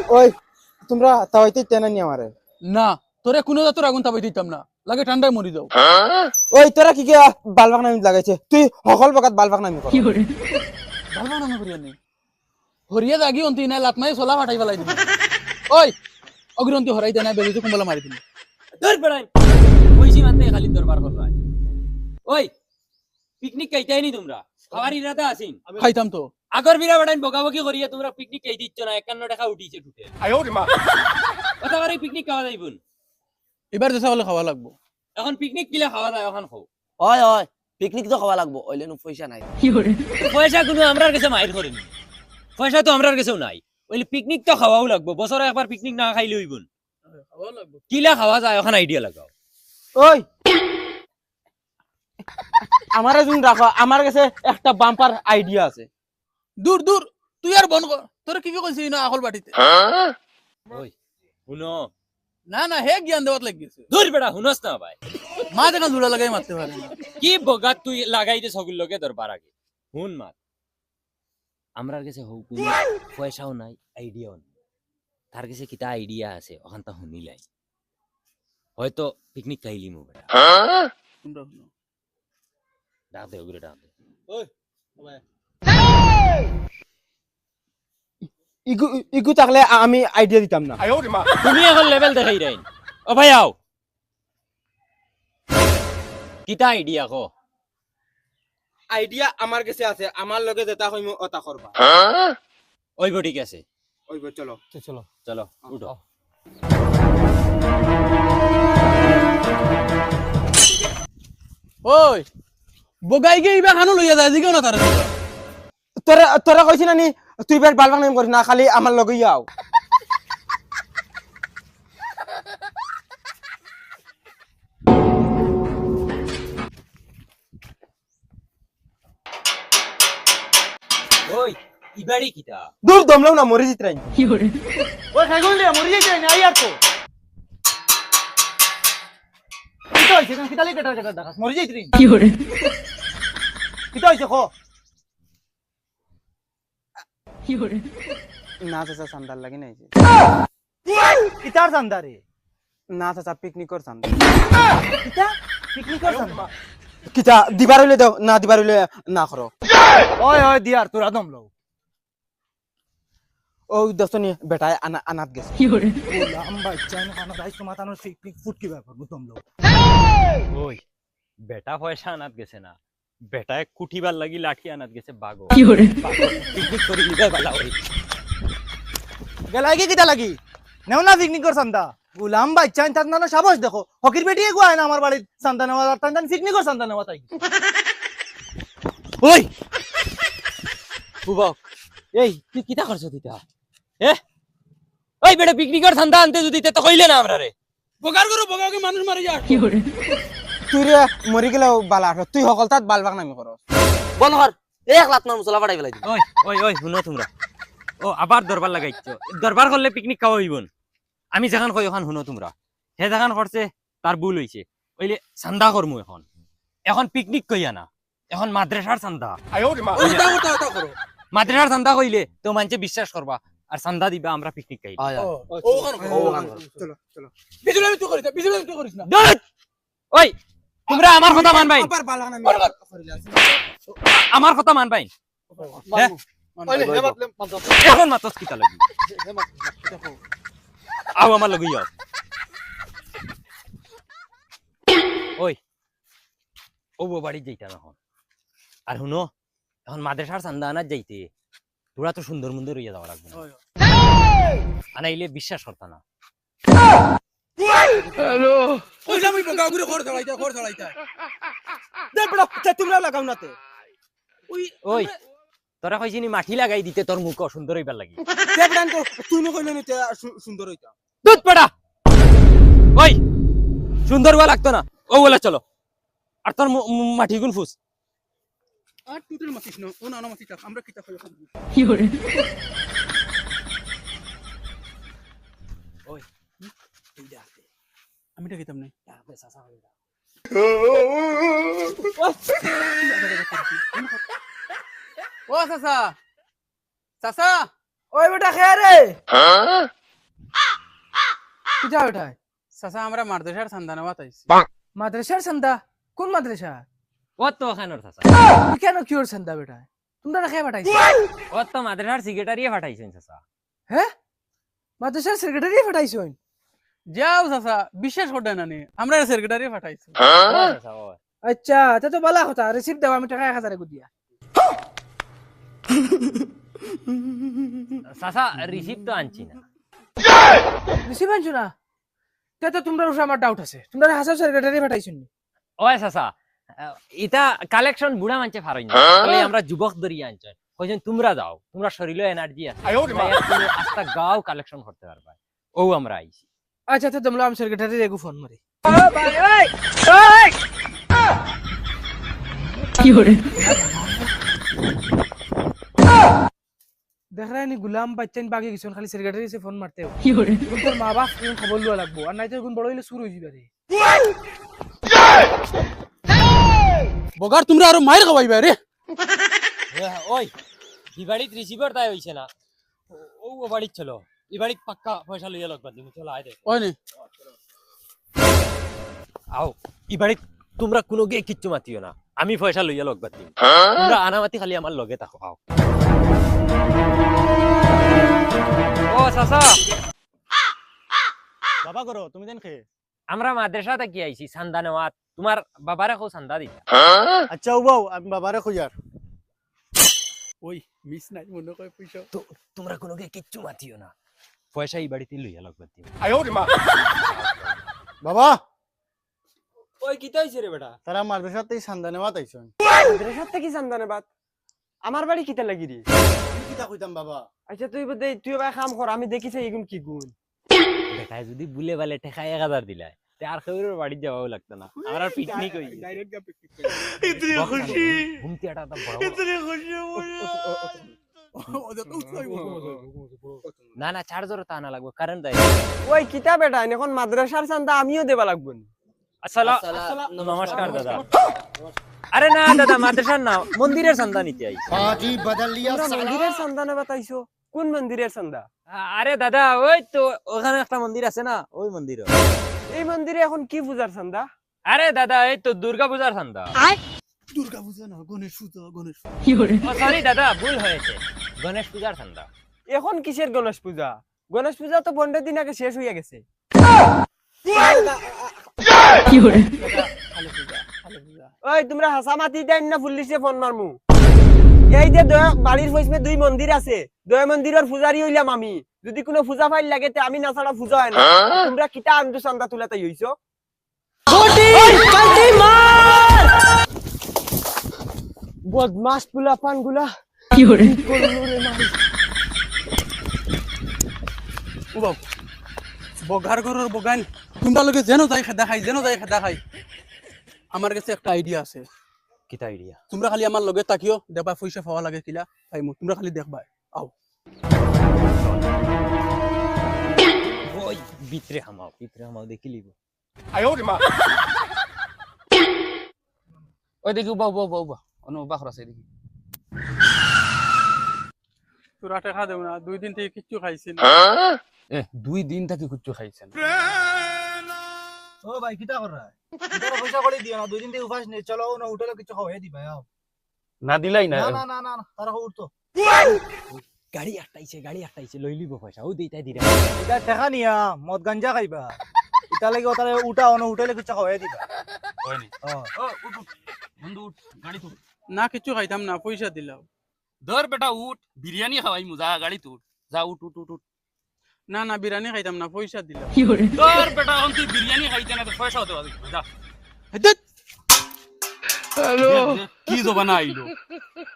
ওই তোমরা তাওয়াইতে তেনা নি আমারে না তোরে কোনো জাতর আগুন তাবাই দিতাম না লাগে ঠান্ডায় মরি যাও ওই তোরা কি কে বালবাক নামি লাগাইছে তুই সকল বকাত বালবাক নামি কর ভালো না করিয়া নেই হরিয়া জাগি অন্তি নাই লাত মাই চলা ফাটাই পেলাই দিবি ওই অগ্রন্তি হরাই দে না বেবিতে কুম্বলা মারি দিবি দূর বেড়াই কইছি মানতে খালি দরবার করবাই ওই পিকনিক কাইতাই নি তোমরা খাবার ইরাদা আছিন খাইতাম তো আগর বিরা বাড়াই বকাবকি করিয়া তোমরা পিকনিক কাই দিচ্ছ না 51 টাকা উঠিছে টুটে কথা বারে পিকনিক খাওয়া যাইবুন এবার দেশা হলে খাওয়া লাগবো এখন পিকনিক কিলা খাওয়া যায় এখন খাও হয় হয় পিকনিক তো খাওয়া লাগবো ওইলে নো পয়সা নাই পয়সা কোনো আমরার কাছে মাইর করেনি পয়সা তো আমরার কাছেও নাই ওইলে পিকনিক তো খাওয়াও লাগবো বছরে একবার পিকনিক না খাইলে হইবুন খাওয়া লাগবো কিলা খাওয়া যায় এখন আইডিয়া লাগাও ওই আমারে জুন রাখো আমার কাছে একটা বাম্পার আইডিয়া আছে দূর দূর তুই আর বন কর তোর কি কইছিস না আকল বাটিতে ওই শুনো না না হে জ্ঞান দেওয়াত লাগিছে দূর বেড়া শুনস না ভাই মা দেখা জোড়া লাগাই মারতে পারে না কি বগাত তুই লাগাই দে সগুল লোকে দরবার আগে শুন মাত আমরার কাছে হোক পয়সাও নাই আইডিয়াও নাই তার কাছে কিতা আইডিয়া আছে ওখান তা শুনিলাই হয়তো পিকনিক খাইলি মু বেটা তোমরা শুনো ডাক দে ওগুলো ডাক দে ওই ভাই ইগু ইগু থাকলে আমি আইডিয়া দিতাম না তুমি এখন লেভেল দেখাই রাইন ও ভাই আও কিতা আইডিয়া কো আইডিয়া আমার কাছে আছে আমার লগে যেটা কইমু ওটা করবা ওই গো ঠিক আছে ওই চলো চলো চলো উঠো ওই বগাই গে ইবা খানো লইয়া যায় জিগো না তার তোরা তোরা কইছিস না নি তুই বের বালবাক নামি করিস না খালি আমার লগে আও ওই ইবাড়ি কিতা দূর দমলাও না মরে জিতরাই ওই খাইগল দে মরি যাই না আর তো কিতা হইছে কেন কিতা লাগি কেটার কেটার ডাকাস মরি যাই তুই কিতা হইছে কো না চাচা সান্দার লাগি নাই যে কিতার জানদারে না চাচা পিকনিকর সান্দা কিতা পিকনিকর জানবা কিতা দিবার হইলে দাও না দিবার হইলে না করো ওই ওই দিয়ার তোরা দম লও ও দস্তনি বেটায় আনাত গেছে লম্বা চাইনা খানা দাইছ মাতানো পিকনিক ফুট কি ব্যাপার দম লও ওই বেটা পয়সা আনাত গেছে না বেটায় কুঠিবার লাগি লাঠি আনাত গেছে বাগো পিকনিক করি লিবা বালা ওই গেলাই কি কিতা লাগি নেও না পিকনিকর চান্দা গুলাম বাচ্চান তার নানা সাবাস দেখো হকির বেটিয়ে গোয় না আমার বাড়ির চান্দা নেওয়া আর তান পিকনিকর চান্দা নেওয়া তাই ওই বুবক এই তুই কিতা করছ দিতা ওই বেটা পিকনিকের ধান্দা আনতে যদি তে তো কইলে না আমরা রে বগার করো বগাকে মানুষ মারি যা তুই রে মরি গেলে বালা তুই সকল তাত বালবাক নামি করো বল কর এক লাত মার মশলা ফাটাই ফেলাই দিবি ওই ওই ওই শুনো তোমরা ও আবার দরবার লাগাইছো দরবার করলে পিকনিক খাওয়া হইবন আমি যেখান কই ওখান শুনো তোমরা হে যেখান করছে তার ভুল হইছে ওইলে চান্দা করমু এখন এখন পিকনিক কইয়া না এখন মাদ্রাসার চান্দা মাদ্রাসার চান্দা কইলে তো মানছে বিশ্বাস করবা আর চান্দা দিবা আমরা পিকনিক খাইব হয় চলো চলো বিজুলি তুই করিস বিজুলি তুই করিস না ওই তোমরা আমার কথা মানবাই আবার বালবাক নামি করিলা আমার কথা মানবাই এখন মাতস কিতা লাগি আও আমার লগি যাও ওই ও বাড়ি যাইতা এখন আর শুনো এখন মাদ্রাসার চান্দা আনার যাইতে তোরা তো সুন্দর মন্দির হইয়া যাওয়া লাগবে আনাইলে বিশ্বাস করতা না হ্যালো ওই আমি বগা গুলো খড় ছড়াইতা দে বড় তোমরা লাগাও নাতে ওই তোরা কইছিনি মাটি লাগাই দিতে তোর মুখ সুন্দর হইবার লাগি দে বড় তো তুই ন কইলে নিতে সুন্দর হইতা দুধ পড়া ওই সুন্দর হওয়া লাগতো না ও বলে চলো আর তোর মাটি গুন ফুস আর তুই তো মাতিস না ও না না মাতিস আমরা কিতা খাই ওই আমি এটা খেতাম না ও চাচা চাচা ওই বেটা খেয়ে রে কিটা বেটা চাচা আমরা মাদ্রাসার চান্দা নেওয়া তাইছি মাদ্রাসার চান্দা কোন মাদ্রাসা ও তো ওখানোর চাচা কেন কিওর চান্দা বেটা তোমরা রাখে পাঠাইছো ও তো মাদ্রাসার সেক্রেটারিয়ে পাঠাইছেন চাচা হ্যাঁ মাদ্রাসার সেক্রেটারি পাঠাইছো যাও চাচা বিশ্বাস করতে না নি আমরা সেক্রেটারি পাঠাইছি ও চাচা ও আচ্ছা তা তো বলা কথা রিসিপ্ট দাও আমি টাকা 1000 কো দিয়া চাচা রিসিপ্ট তো আনছি না রিসিপ্ট আনছো না তা তো তোমরা উপরে আমার ডাউট আছে তোমরা হাসাও সেক্রেটারি পাঠাইছো নি ও চাচা ইটা কালেকশন বুড়া মানছে ফারইন তাহলে আমরা যুবক দরিয়া আনছেন কইছেন তোমরা যাও তোমরা শরীরে এনার্জি আছে তুমি আস্তা গাও কালেকশন করতে পারবা ও আমরা আইছি আচ্ছা তো তোমরা আমি সেক্রেটারি রেগু ফোন মারি দেখ রা নি গুলাম বাচ্চান বাকি কিছু খালি সেক্রেটারি সে ফোন মারতে हो তোর মা বাপ কোন খবর লওয়া লাগবো আর নাই তো কোন বড় হইলে শুরু হই যাবে রে বগার তোমরা আরো মাইর খাওয়াইবা রে ওই ই বাড়িত রিসিভার তাই হইছে না ও বাড়িত চলো ই বাড়িত পাক্কা পয়সা লইয়া লাগবা তুমি চলো আয় দে ওই নি আও ই বাড়িত তোমরা কোনো গে কিচ্ছু মাতিও না আমি পয়সা লইয়া লাগবা তোমরা আনামাতি খালি আমার লগে থাকো আও ও চাচা বাবা করো তুমি দেন খেয়ে আমরা মাদ্রাসা থেকে আইছি চান্দা নেওয়াত তোমার বাবারে কো চান্দা দিতা আচ্ছা উবাও আমি বাবারে খুঁজার ওই মিস নাই মনে কয় পয়সা তো তোমরা কোনো গে কিচ্ছু মাতিও না পয়সা এই বাড়িতে লইয়া লাগবা বাবা ওই কিতা হইছে রে বেটা তারা মাদ্রাসাতেই সান্দা নেওয়া তাইছন মাদ্রাসার থেকে চান্দা নেবাত আমার বাড়ি কিতা লাগি রে কিতা কইতাম বাবা আচ্ছা তুই ভাই কাম কর আমি দেখিছি এগুন কি গুণ বেটায় যদি বুলে বালে ঠেকা 1000 দিলাই তে আর কেউর বাড়ি যাওয়াও লাগতো না আমরা পিকনিক হই ডাইরেক্ট গা পিক ইতনি খুশি ঘুমতি আটা তো বড় না না চার্জার তা না লাগবে কারেন্ট দেয় ওই কিতা বেটা এখন মাদ্রাসার চান্দা আমিও দেবা লাগবো আসসালামু নমস্কার দাদা আরে না দাদা মাদ্রাসার না মন্দিরের চান্দা নিতে আইছি মন্দিরের চান্দা নেবা তাইছো কোন মন্দিরের চান্দা আরে দাদা ওই তো ওখানে একটা মন্দির আছে না ওই মন্দির এই মন্দিরে এখন কি পূজার চান্দা আরে দাদা এই তো দুর্গা পূজার চান্দা দুর্গা পূজা না গণেশ পূজা সরি দাদা ভুল হয়েছে গণেশ পূজার চান্দা এখন কিসের গণেশ পূজা গণেশ পূজা তো 15 দিন আগে শেষ হইয়া গেছে ওই তোমরা হাসা মাতি দেন না পুলিশে ফোন মারমু এই যে বাড়ির পয়সা 2 মন্দির আছে 2 মন্দিরের পূজারি হইলাম আমি যদি কোনো পূজা ফাইল লাগে তে আমি না ছাড়া পূজা হয় না তোমরা কিটা আন্দু চান্দা তুলাতে হইছো বদমাস পুলা পানগুলা কি হরে ও বাবু বগার ঘরের বগান তোমরা লগে যেন যাই খেদা খাই আমার কাছে একটা আইডিয়া আছে কিতা আইডিয়া তোমরা খালি আমার লগে তাকিও দেখবা পয়সা পাওয়া লাগে কিলা পাইমু তোমরা খালি দেখবা আও ওই ভিতরে হামাও দেখি লিব ওই দেখি উবা অনু উবা খরচ দেখি তোরা টাকা দেব না 2 দিন থেকে কিচ্ছু খাইছি না 2 দিন থেকে কিচ্ছু খাইছে না ও ভাই কিতা কর রা তোরা পয়সা করে দিও না 2 দিন থেকে উপাস নেই চলো না হোটেলে কিছু খাওয়াই দিবা আও না দিলাই না না তারা উঠতো গাড়ি আটটাইছে লই লিব পয়সা ও দেইতাই দিরা এটা টাকা নিয়া মদ গাঞ্জা খাইবা এটা লাগি ওটারে উঠা অন হোটেলে কিছু খাওয়াই দিবা হয়নি ও বন্ধু উঠ গাড়ি তুল না কিচ্ছু খাইতাম না পয়সা দিলাও ধর বেটা উঠ বিরিয়ানি খাওয়াই মুজা গাড়ি তুল যা উঠ না বিরিয়ানি খাইতাম না পয়সা দিলাও ধর বেটা এখন তুই বিরিয়ানি খাইতে না তো পয়সা দেওয়া যা হ্যালো কি জবানা আইলো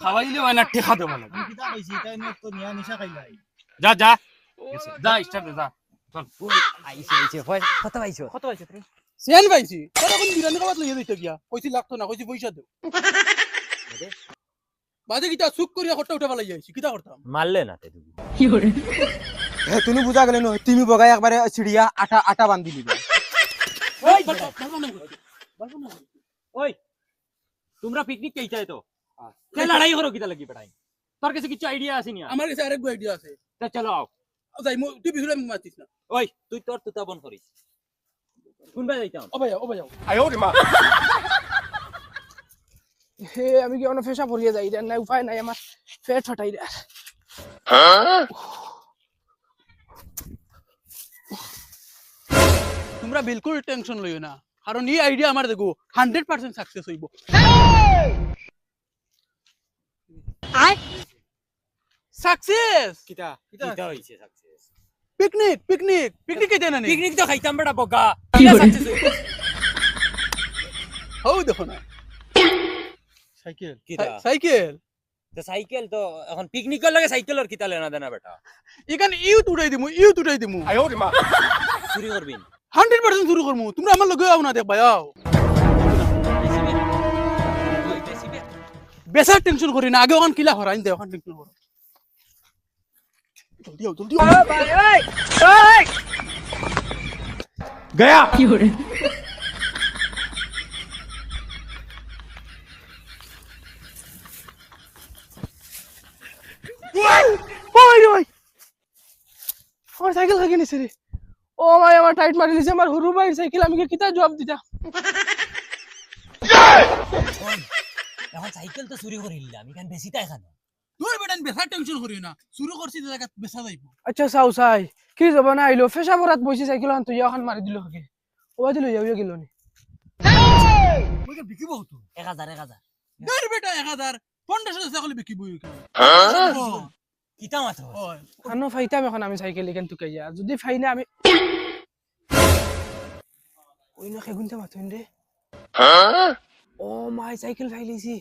খাওয়াইলে হয় না টেকা দেওয়া লাগে কিতা কইছি তাই নে তো নিয়া নিশা খাইলাই যা স্টার্ট যা আইছে পয়সা কত পাইছো তুই সেন পাইছি তোরা কোন বিরিয়ানি খাওয়াত লইয়া দিতে গিয়া কইছি লাগতো না কইছি পয়সা দেও বাদে কিটা সুক করিয়া খট্টা উঠা পালাই যাইছি কিটা করতাম মারলে না তে তুমি তুমি বুঝা গেলে ন তুমি বগাই একবারে চিড়িয়া আটা বান্ধি দিবে ওই তোমরা পিকনিক কে চাই তো কে লড়াই করো কিটা লাগি বেটাই তোর কাছে কিছু আইডিয়া আছে নি আমার কাছে আরেক আইডিয়া আছে তা চলো আও যাই তুই বিহুলে মাতিস না ওই তুই তোর তুতা বন করিস কোনবা যাইতাম ও ভাই হে আমি কি অন্য ফেসা ভরিয়ে যাই রে না উপায় নাই আমার পেট ফাটাই রে তোমরা বিলকুল টেনশন লইও না কারণ এই আইডিয়া আমার দেখো 100% সাকসেস হইব সাকসেস কিতা কিটা হইছে সাকসেস পিকনিক কেটে না পিকনিক তো খাইতাম বেটা বগা হও দেখো না সাইকেল কিটা সাইকেল তো সাইকেল তো এখন পিকনিকের লাগে সাইকেলের কিতা লেনা দেনা বেটা এখানে ইউট উঠাই দিমু চুরি করবিন 100% শুরু করমু তোমরা আমার লগে আও না দেখ ভাই আও বেসার টেনশন করি না আগে ওখান কিলা হরাইন দে ওখান টেনশন করো জলদি আও ভাই ওই গয়া ওই রে ভাই আমার সাইকেল খাইকে নিছে রে ও ভাই আমার টাইট মারি দিছে আমার হুরু ভাই সাইকেল আমি কিতা জবাব দিতা এখন সাইকেল তো চুরি করিলাম এখান বেশি তাই খানো তুই বেটান বেসার টেনশন করি না শুরু করছি জায়গা বেসা যাইব আচ্ছা চাও চাই কি যাব না আইলো ফেসা ভরাত বইছি সাইকেল আন তুই এখন মারি দিল খাকে ও দিল যাও গেল নি ওই বিকিব তো 1000 দর বেটা 1000 1500 টাকা করে বিকিব কিতা মাথা ওই আনো ফাইতাম এখন আমি সাইকেল এখান তুকে যা যদি ফাই না আমি ওই না খেগুনতে মাথুন রে ও মাই সাইকেল ফাইলিছি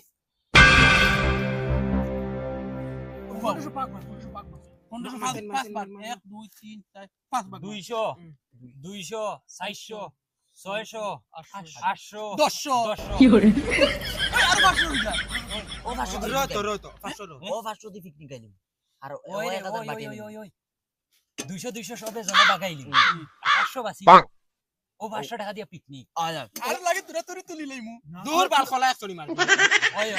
1500 পাক 1500 পাক 1 2 3 4 5 বাগ 200 400 600 800 1000 কি করে আর 500 টাকা ও 500 রতো 500 ও 500 দি পিকনিক আইলি আর ওই 1000 বাকি 200 সবে জমা বাগাইলি 500 বাসি ও 500 টাকা দিয়া পিকনিক আর লাগে তোরা তোরি তুলি লইমু দূর বাল খলা এক চড়ি মার ওই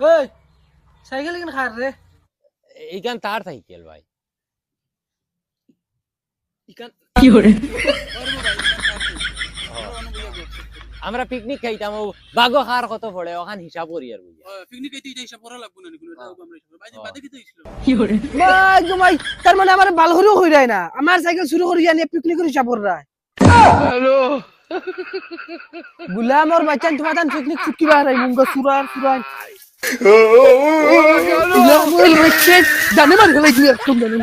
এই সাইকেল কেন খার রে এইখান তার সাইকেল ভাই ইখান কি করে আমরা পিকনিক খাইতাম ও বাগো খার কত পড়ে ওখান হিসাব করি আর বুঝা পিকনিক আইতে হিসাব করা লাগবো না নিকুন এটা আমরা হিসাব বাইরে বাদে কি হইছিল কি করে ভাই ভাই তার মানে আমার বাল হরিও হই রায় না আমার সাইকেল শুরু করি জানি পিকনিক করে হিসাব কর রায় হ্যালো গুলাম और बच्चन तुम्हारा पिकनिक चुटकी बाहर आई मुंगा सुरार गुलाम और बच्चन जाने मार गए तुम जाने